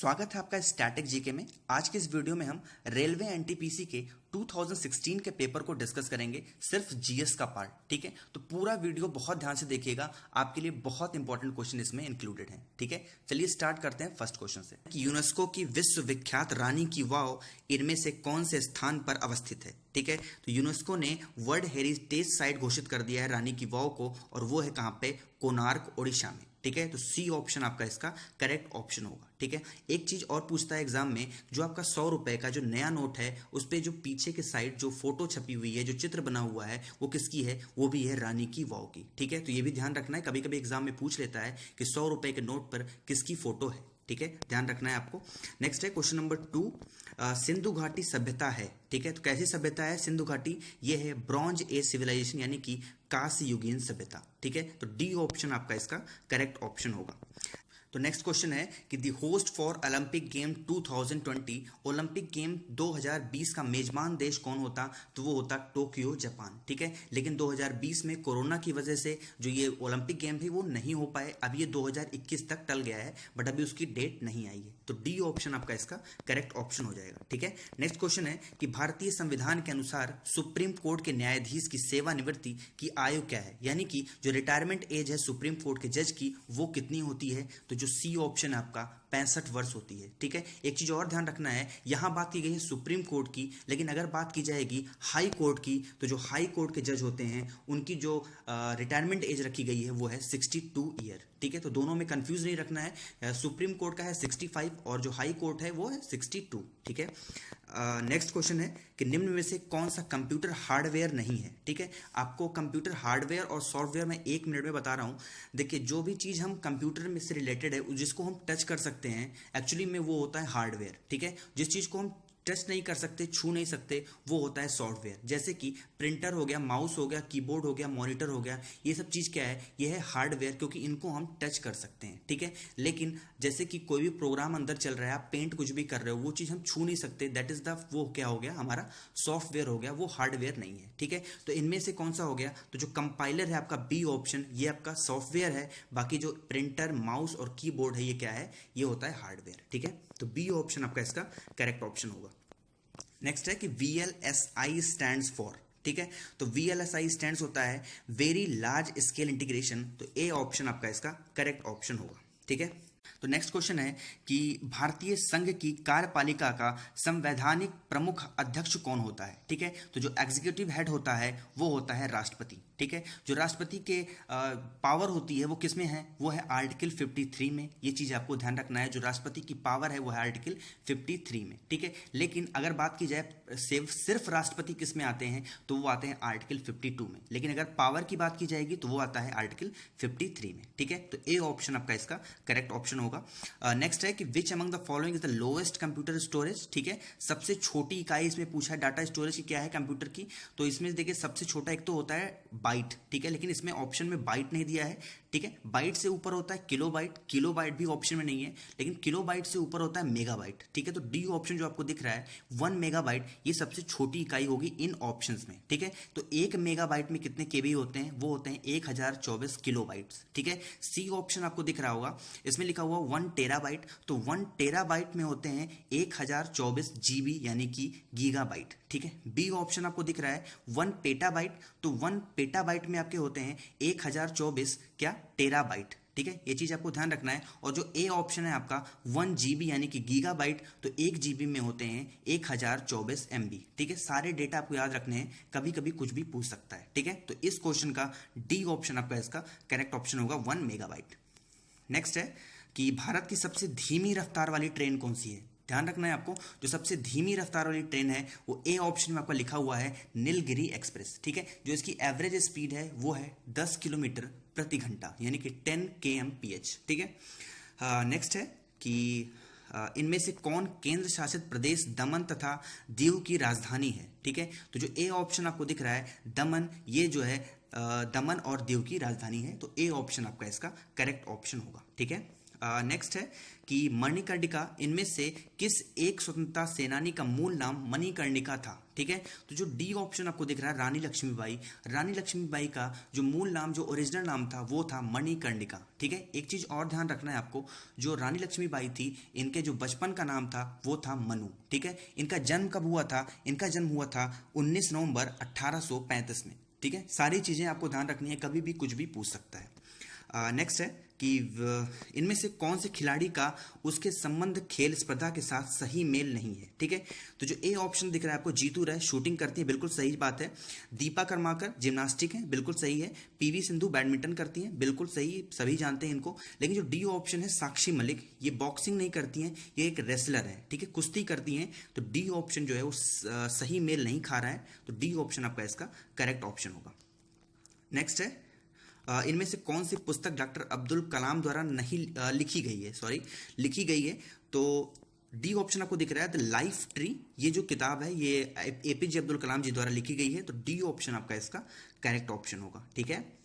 स्वागत है आपका स्टैटिक जीके में। आज के इस वीडियो में हम रेलवे एनटीपीसी के 2016 के पेपर को डिस्कस करेंगे, सिर्फ जीएस का पार्ट। ठीक है, तो पूरा वीडियो बहुत ध्यान से देखिएगा, आपके लिए बहुत इंपॉर्टेंट क्वेश्चन इसमें इंक्लूडेड हैं। ठीक है, चलिए स्टार्ट करते हैं फर्स्ट क्वेश्चन से कि यूनेस्को की विश्व विख्यात रानी की वाव इनमें से कौन से स्थान पर अवस्थित है। ठीक है, तो यूनेस्को ने वर्ल्ड हेरिटेज साइट घोषित कर दिया है रानी की वाव को, और वो है कहाँ पे, कोणार्क ओडिशा में। ठीक है, तो सी ऑप्शन आपका इसका करेक्ट ऑप्शन होगा। ठीक है, एक चीज और पूछता है एग्जाम में, जो आपका 100 रुपए का जो नया नोट है उस पर जो पीछे के साइड जो फोटो छपी हुई है, जो चित्र बना हुआ है, वो किसकी है, वो भी है रानी की वाव की। ठीक है, तो ये भी ध्यान रखना है, कभी कभी एग्जाम में पूछ लेता है कि 100 रुपए के नोट पर किसकी फोटो है। ठीक है, ध्यान रखना है आपको। नेक्स्ट है क्वेश्चन नंबर 2, सिंधु घाटी सभ्यता है। ठीक है, तो कैसी सभ्यता है सिंधु घाटी, ये है ब्रॉन्ज एज सिविलाइजेशन, यानी कि कांस्य युगीन सभ्यता। ठीक है, तो डी ऑप्शन आपका इसका करेक्ट ऑप्शन होगा। तो नेक्स्ट क्वेश्चन है कि the host for Olympic game 2020, Olympic game 2020 का मेजबान देश कौन होता, तो वो होता टोक्यो जापान। ठीक है, लेकिन 2020 में कोरोना की वजह से जो ये ओलंपिक गेम थे वो नहीं हो पाए, अब ये 2021 तक टल गया है, बट अभी उसकी डेट नहीं आई है, तो डी ऑप्शन आपका इसका करेक्ट ऑप्शन हो जाएगा। ठीक है, नेक्स्ट क्वेश्चन है कि भारतीय संविधान के अनुसार सुप्रीम कोर्ट के न्यायाधीश की सेवानिवृत्ति की आयु क्या है, यानी कि जो रिटायरमेंट एज है सुप्रीम कोर्ट के जज की, वो कितनी होती है, तो जो सी ऑप्शन आपका 65 वर्ष होती है। ठीक है, एक चीज और ध्यान रखना है, यहां बात की गई है सुप्रीम कोर्ट की, लेकिन अगर बात की जाएगी हाई कोर्ट की, तो जो हाई कोर्ट के जज होते हैं उनकी जो रिटायरमेंट एज रखी गई है वो है 62 ईयर। ठीक है, तो दोनों में कंफ्यूज नहीं रखना है, सुप्रीम कोर्ट का है 65 और जो हाई कोर्ट है वो है 62। ठीक है, नेक्स्ट क्वेश्चन है कि निम्न में से कौन सा कंप्यूटर हार्डवेयर नहीं है। ठीक है, आपको कंप्यूटर हार्डवेयर और सॉफ्टवेयर मैं 1 मिनट में बता रहा हूं। देखिए, जो भी चीज हम कंप्यूटर में से रिलेटेड है, जिसको हम टच कर सकते हैं, एक्चुअली में वो होता है हार्डवेयर। ठीक है, जिस चीज को हम टच नहीं कर सकते, छू नहीं सकते, वो होता है सॉफ्टवेयर। जैसे कि प्रिंटर हो गया, माउस हो गया, कीबोर्ड हो गया, मॉनिटर हो गया, ये सब चीज़ क्या है, ये है हार्डवेयर, क्योंकि इनको हम टच कर सकते हैं। ठीक है, लेकिन जैसे कि कोई भी प्रोग्राम अंदर चल रहा है, आप पेंट कुछ भी कर रहे हो, वो चीज़ हम छू नहीं सकते, दैट इज द वो क्या हो गया, हमारा सॉफ्टवेयर हो गया, वो हार्डवेयर नहीं है। ठीक है, तो इनमें से कौन सा हो गया, तो जो कंपाइलर है आपका बी ऑप्शन, ये आपका सॉफ्टवेयर है, बाकी जो प्रिंटर, माउस और कीबोर्ड है, ये क्या है, ये होता है हार्डवेयर। ठीक है, तो बी ऑप्शन आपका इसका करेक्ट ऑप्शन होगा। नेक्स्ट है कि VLSI स्टैंड्स फॉर। ठीक है, तो VLSI स्टैंड्स होता है वेरी लार्ज स्केल इंटीग्रेशन, तो ए ऑप्शन आपका इसका करेक्ट ऑप्शन होगा। ठीक है, तो नेक्स्ट क्वेश्चन है कि भारतीय संघ की कार्यपालिका का संवैधानिक प्रमुख अध्यक्ष कौन होता है। ठीक है, तो जो एग्जीक्यूटिव हेड होता है वो होता है राष्ट्रपति। ठीक है, जो राष्ट्रपति के पावर होती है वो किस में है, वो है आर्टिकल 53 में। ये चीज आपको ध्यान रखना है, जो राष्ट्रपति की पावर है वो है आर्टिकल 53 में। ठीक है, लेकिन अगर बात की जाए सिर्फ राष्ट्रपति किस में आते हैं, तो वो आते हैं आर्टिकल 52 में, लेकिन अगर पावर की बात की जाएगी तो वो आता है आर्टिकल 53 में। ठीक है, तो ए ऑप्शन आपका इसका करेक्ट ऑप्शन होगा। नेक्स्ट है कि which among the following is the lowest computer storage. ठीक है, सबसे छोटी इकाई इसमें पूछा है डाटा स्टोरेज की क्या है कंप्यूटर की, तो इसमें देखिए सबसे छोटा एक तो होता है बाइट। ठीक है, लेकिन इसमें ऑप्शन में बाइट नहीं दिया है। ठीक है, बाइट से ऊपर होता है किलोबाइट, किलोबाइट भी ऑप्शन में नहीं है, लेकिन किलोबाइट से ऊपर होता है मेगाबाइट। ठीक है, तो डी ऑप्शन जो आपको दिख रहा है 1 मेगाबाइट, ये सबसे छोटी इकाई होगी इन ऑप्शंस में। ठीक है, तो 1 मेगाबाइट में कितने केबी होते हैं, वो होते हैं 1024 किलोबाइट्स। ठीक है, सी ऑप्शन आपको दिख रहा होगा, इसमें लिखा हुआ 1 टेराबाइट, तो 1 टेराबाइट में होते हैं 1024 जीबी, यानी कि गीगाबाइट। ठीक है, बी ऑप्शन आपको दिख रहा है 1 पेटाबाइट, तो 1 पेटाबाइट में आपके होते हैं 1024 क्या, टेराबाइट। ठीक है, ये चीज आपको ध्यान रखना है। और जो ए ऑप्शन है आपका 1 जीबी यानी कि गीगाबाइट, तो 1 जीबी में होते हैं 1024 एमबी। ठीक है, सारे डेटा आपको याद रखने हैं, कभी कभी कुछ भी पूछ सकता है। ठीक है, तो इस क्वेश्चन का डी ऑप्शन आपका इसका करेक्ट ऑप्शन होगा 1 मेगाबाइट। नेक्स्ट है कि भारत की सबसे धीमी रफ्तार वाली ट्रेन कौन सी है। ध्यान रखना है आपको, जो सबसे धीमी रफ्तार वाली ट्रेन है वो ए ऑप्शन में आपका लिखा हुआ है नीलगिरी एक्सप्रेस। ठीक है, जो इसकी एवरेज स्पीड है वो है 10 किलोमीटर प्रति घंटा, यानी कि 10 kmph। ठीक है, नेक्स्ट है कि इनमें से कौन केंद्र शासित प्रदेश दमन तथा दीव की राजधानी है। ठीक है, तो जो ए ऑप्शन आपको दिख रहा है दमन, ये जो है दमन और दीव की राजधानी है, तो ए ऑप्शन आपका इसका करेक्ट ऑप्शन होगा। ठीक है, नेक्स्ट है कि मणिकर्णिका इनमें से किस एक स्वतंत्रता सेनानी का मूल नाम मणिकर्णिका था। ठीक है, तो जो डी ऑप्शन आपको दिख रहा है रानी लक्ष्मीबाई, रानी लक्ष्मीबाई का जो मूल नाम, जो ओरिजिनल नाम था वो था मणिकर्णिका। ठीक है, एक चीज और ध्यान रखना है आपको, जो रानी लक्ष्मीबाई थी इनके जो बचपन का नाम था वो था मनु। ठीक है, इनका जन्म कब हुआ था? इनका जन्म हुआ था 19 नवंबर 1835 में। ठीक है, सारी चीजें आपको ध्यान रखनी है, कभी भी कुछ भी पूछ सकता है। नेक्स्ट है कि इनमें से कौन से खिलाड़ी का उसके संबंध खेल स्पर्धा के साथ सही मेल नहीं है। ठीक है, तो जो ए ऑप्शन दिख रहा है आपको, जीतू राय शूटिंग करती है, बिल्कुल सही बात है। दीपा कर्माकर जिम्नास्टिक है, बिल्कुल सही है। पीवी सिंधु बैडमिंटन करती हैं, बिल्कुल सही, सभी जानते हैं इनको। लेकिन जो डी ऑप्शन है साक्षी मलिक, ये बॉक्सिंग नहीं करती हैं, ये एक रेसलर है। ठीक है, कुश्ती करती हैं, तो डी ऑप्शन जो है वो सही मेल नहीं खा रहा है, तो डी ऑप्शन आपका इसका करेक्ट ऑप्शन होगा। नेक्स्ट है इनमें से कौन सी पुस्तक डॉक्टर अब्दुल कलाम द्वारा नहीं लिखी गई है। तो डी ऑप्शन आपको दिख रहा है द लाइफ ट्री, ये जो किताब है ये एपीजे अब्दुल कलाम जी द्वारा लिखी गई है, तो डी ऑप्शन आपका इसका करेक्ट ऑप्शन होगा। ठीक है,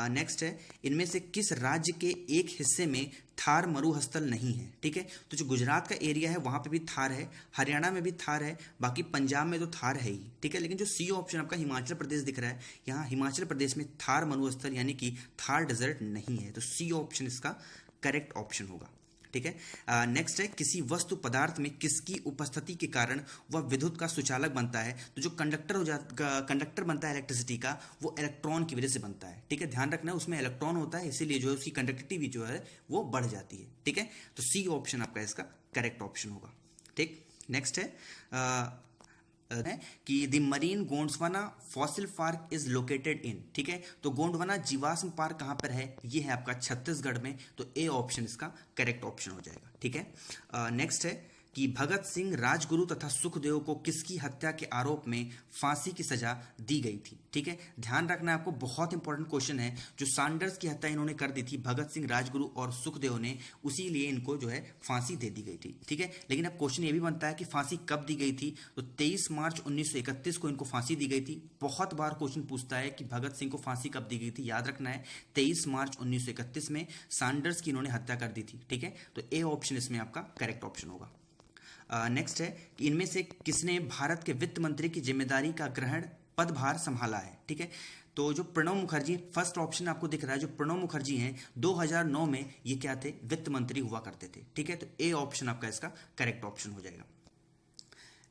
नेक्स्ट है इनमें से किस राज्य के एक हिस्से में थार मरुस्थल नहीं है। ठीक है, तो जो गुजरात का एरिया है वहां पे भी थार है, हरियाणा में भी थार है, बाकी पंजाब में तो थार है ही। ठीक है, लेकिन जो सी ऑप्शन आपका हिमाचल प्रदेश दिख रहा है, यहाँ हिमाचल प्रदेश में थार मरुस्थल यानी कि थार डेजर्ट नहीं है, तो सी ऑप्शन इसका करेक्ट ऑप्शन होगा। ठीक है, नेक्स्ट है किसी वस्तु पदार्थ में किसकी उपस्थिति के कारण वह विद्युत का सुचालक बनता है। तो जो कंडक्टर बनता है इलेक्ट्रिसिटी का, वो इलेक्ट्रॉन की वजह से बनता है। ठीक है, ध्यान रखना है उसमें इलेक्ट्रॉन होता है, इसीलिए जो है उसकी कंडक्टिविटी जो है वो बढ़ जाती है। ठीक है, तो सी ऑप्शन आपका इसका करेक्ट ऑप्शन होगा। ठीक, नेक्स्ट है कि the marine Gondwana fossil park is located in. ठीक है, तो गोंडवाना जीवाश्म पार्क कहां पर है? ये है आपका छत्तीसगढ़ में, तो ए ऑप्शन इसका करेक्ट ऑप्शन हो जाएगा। ठीक है, नेक्स्ट है कि भगत सिंह, राजगुरु तथा सुखदेव को किसकी हत्या के आरोप में फांसी की सजा दी गई थी। ठीक है, ध्यान रखना है आपको, बहुत इंपॉर्टेंट क्वेश्चन है। जो सैंडर्स की हत्या इन्होंने कर दी थी, भगत सिंह, राजगुरु और सुखदेव ने, उसी लिए इनको जो है फांसी दे दी गई थी। ठीक है, लेकिन अब क्वेश्चन ये भी बनता है कि फांसी कब दी गई थी, तो 23 मार्च 1931 को इनको फांसी दी गई थी। बहुत बार क्वेश्चन पूछता है कि भगत सिंह को फांसी कब दी गई थी, याद रखना है 23 मार्च 1931 में सैंडर्स की इन्होंने हत्या कर दी थी। ठीक है, तो ए ऑप्शन इसमें आपका करेक्ट ऑप्शन होगा। नेक्स्ट है कि इनमें से किसने भारत के वित्त मंत्री की जिम्मेदारी का ग्रहण पदभार संभाला है। ठीक है, तो जो प्रणब मुखर्जी, फर्स्ट ऑप्शन आपको दिख रहा है, जो प्रणब मुखर्जी हैं 2009 में ये क्या थे? वित्त मंत्री हुआ करते थे। ठीक है, तो ए ऑप्शन आपका इसका करेक्ट ऑप्शन हो जाएगा।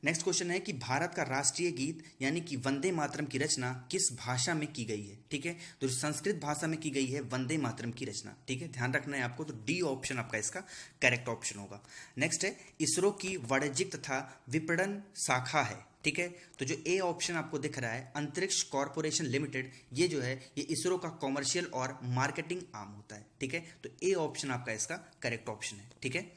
नेक्स्ट क्वेश्चन है कि भारत का राष्ट्रीय गीत यानी कि वंदे मातरम की रचना किस भाषा में की गई है। ठीक है, तो संस्कृत भाषा में की गई है वंदे मातरम की रचना। ठीक है, ध्यान रखना है आपको, तो डी ऑप्शन आपका इसका करेक्ट ऑप्शन होगा। नेक्स्ट है इसरो की वाणिज्यिक तथा विपणन शाखा है। ठीक है, तो जो ए ऑप्शन आपको दिख रहा है अंतरिक्ष कॉर्पोरेशन लिमिटेड, ये जो है ये इसरो का कॉमर्शियल और मार्केटिंग आर्म होता है। ठीक है, तो ए ऑप्शन आपका इसका करेक्ट ऑप्शन है। ठीक है,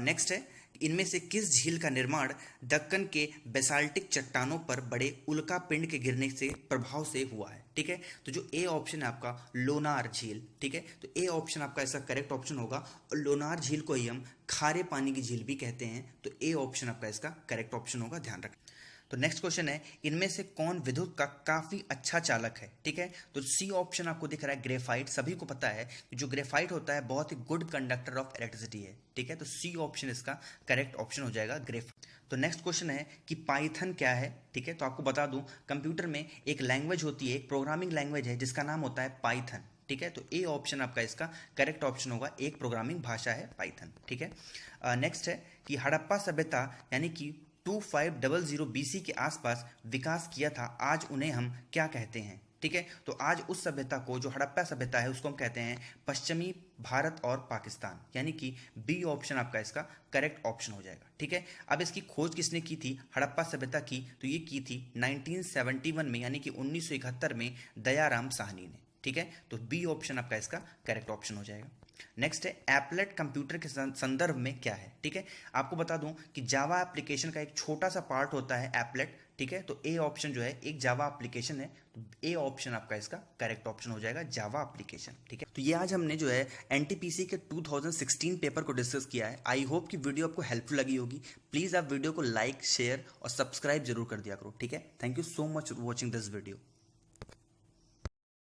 नेक्स्ट है इनमें से किस झील का निर्माण दक्कन के बेसाल्टिक चट्टानों पर बड़े उल्का पिंड के गिरने से प्रभाव से हुआ है। ठीक है, तो जो ए ऑप्शन है आपका लोनार झील। ठीक है, तो ए ऑप्शन आपका इसका करेक्ट ऑप्शन होगा, और लोनार झील को ही हम खारे पानी की झील भी कहते हैं, तो ए ऑप्शन आपका इसका करेक्ट ऑप्शन होगा, ध्यान रखें। तो नेक्स्ट क्वेश्चन है इनमें से कौन विद्युत का काफी अच्छा चालक है। ठीक है, तो सी ऑप्शन आपको दिख रहा है ग्रेफाइट। सभी को पता है कि जो ग्रेफाइट होता है बहुत ही गुड कंडक्टर ऑफ इलेक्ट्रिसिटी है। ठीक है, तो सी ऑप्शन इसका करेक्ट ऑप्शन हो जाएगा, ग्रेफाइट। तो नेक्स्ट क्वेश्चन है कि पाइथन क्या है। ठीक है, तो आपको बता दूं कंप्यूटर में एक लैंग्वेज होती है, एक प्रोग्रामिंग लैंग्वेज है जिसका नाम होता है पाइथन। ठीक है, तो ए ऑप्शन आपका इसका करेक्ट ऑप्शन होगा, एक प्रोग्रामिंग भाषा है पाइथन। ठीक है, नेक्स्ट है कि हड़प्पा सभ्यता यानी कि 2500 BC के आसपास विकास किया था, आज उन्हें हम क्या कहते हैं। ठीक है, तो आज उस सभ्यता को, जो हड़प्पा सभ्यता है, उसको हम कहते हैं पश्चिमी भारत और पाकिस्तान, यानी कि बी ऑप्शन आपका इसका करेक्ट ऑप्शन हो जाएगा। ठीक है, अब इसकी खोज किसने की थी हड़प्पा सभ्यता की? तो ये की थी 1971 में, यानी कि 1971 में दयाराम साहनी ने। ठीक है, तो बी ऑप्शन आपका इसका करेक्ट ऑप्शन हो जाएगा। नेक्स्ट है एप्लेट कंप्यूटर के संदर्भ में क्या है। ठीक है, आपको बता दूं कि जावा एप्लीकेशन का एक छोटा सा पार्ट होता है एप्लेट। ठीक है, तो ए ऑप्शन जो है एक जावा एप्लीकेशन है, तो ए ऑप्शन आपका इसका करेक्ट ऑप्शन हो जाएगा, जावा एप्लीकेशन। ठीक है, तो ये आज हमने जो है एनटीपीसी के 2016 पेपर को डिस्कस किया है। आई होप कि वीडियो आपको हेल्पफुल लगी होगी। प्लीज आप वीडियो को लाइक, शेयर और सब्सक्राइब जरूर कर दिया करो। ठीक है, thank you so much for watching this video.